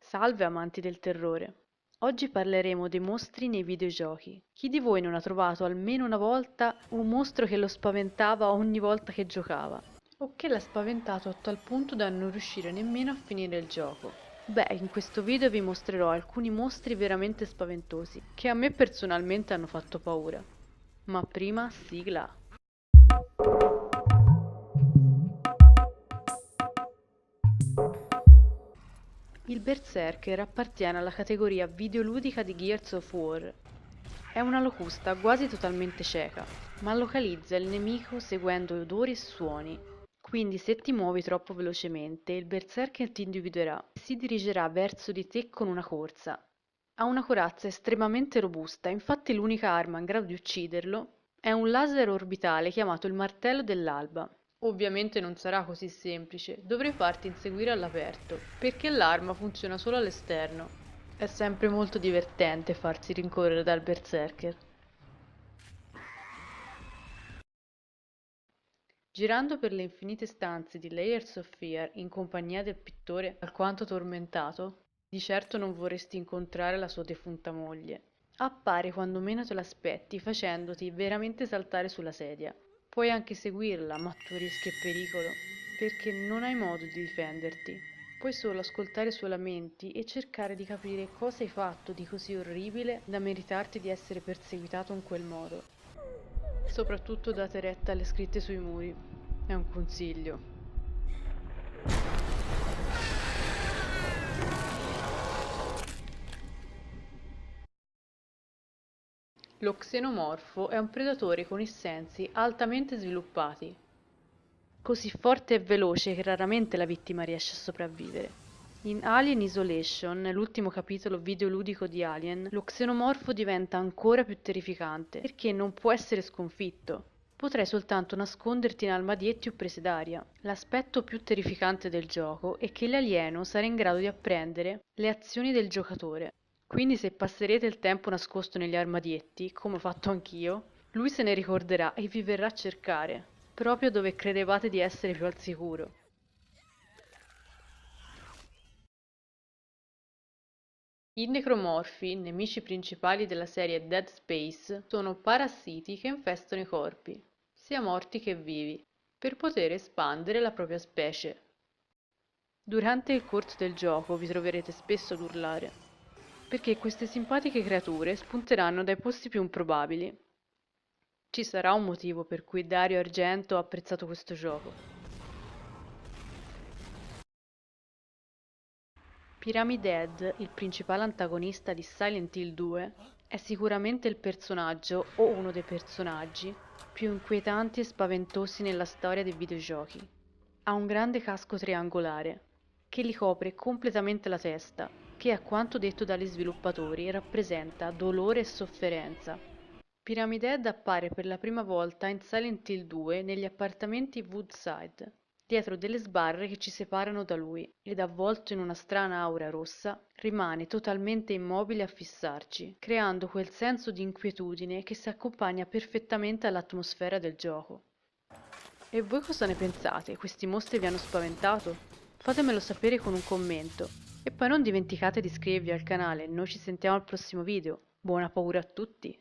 Salve amanti del terrore! Oggi parleremo dei mostri nei videogiochi. Chi di voi non ha trovato almeno una volta un mostro che lo spaventava ogni volta che giocava? O che l'ha spaventato a tal punto da non riuscire nemmeno a finire il gioco? Beh, in questo video vi mostrerò alcuni mostri veramente spaventosi, che a me personalmente hanno fatto paura. Ma prima, sigla! Il Berserker appartiene alla categoria videoludica di Gears of War. È una locusta quasi totalmente cieca, ma localizza il nemico seguendo odori e suoni. Quindi se ti muovi troppo velocemente, il Berserker ti individuerà e si dirigerà verso di te con una corsa. Ha una corazza estremamente robusta, infatti l'unica arma in grado di ucciderlo è un laser orbitale chiamato il Martello dell'Alba. Ovviamente non sarà così semplice, dovrei farti inseguire all'aperto, perché l'arma funziona solo all'esterno. È sempre molto divertente farsi rincorrere dal berserker. Girando per le infinite stanze di Layers of Fear in compagnia del pittore alquanto tormentato, di certo non vorresti incontrare la sua defunta moglie. Appare quando meno te l'aspetti, facendoti veramente saltare sulla sedia. Puoi anche seguirla, ma tu rischi e pericolo, perché non hai modo di difenderti. Puoi solo ascoltare i suoi lamenti e cercare di capire cosa hai fatto di così orribile da meritarti di essere perseguitato in quel modo. Soprattutto date retta alle scritte sui muri. È un consiglio. Lo xenomorfo è un predatore con i sensi altamente sviluppati, così forte e veloce che raramente la vittima riesce a sopravvivere. In Alien Isolation, l'ultimo capitolo videoludico di Alien, lo xenomorfo diventa ancora più terrificante, perché non può essere sconfitto. Potrai soltanto nasconderti in armadietti o prese d'aria. L'aspetto più terrificante del gioco è che l'alieno sarà in grado di apprendere le azioni del giocatore. Quindi se passerete il tempo nascosto negli armadietti, come ho fatto anch'io, lui se ne ricorderà e vi verrà a cercare, proprio dove credevate di essere più al sicuro. I necromorfi, nemici principali della serie Dead Space, sono parassiti che infestano i corpi, sia morti che vivi, per poter espandere la propria specie. Durante il corso del gioco vi troverete spesso ad urlare, perché queste simpatiche creature spunteranno dai posti più improbabili. Ci sarà un motivo per cui Dario Argento ha apprezzato questo gioco. Pyramid Head, il principale antagonista di Silent Hill 2, è sicuramente il personaggio o uno dei personaggi più inquietanti e spaventosi nella storia dei videogiochi. Ha un grande casco triangolare che gli copre completamente la testa, che a quanto detto dagli sviluppatori rappresenta dolore e sofferenza. Pyramid Head appare per la prima volta in Silent Hill 2 negli appartamenti Woodside, dietro delle sbarre che ci separano da lui, ed avvolto in una strana aura rossa, rimane totalmente immobile a fissarci, creando quel senso di inquietudine che si accompagna perfettamente all'atmosfera del gioco. E voi cosa ne pensate? Questi mostri vi hanno spaventato? Fatemelo sapere con un commento. E poi non dimenticate di iscrivervi al canale, noi ci sentiamo al prossimo video. Buona paura a tutti!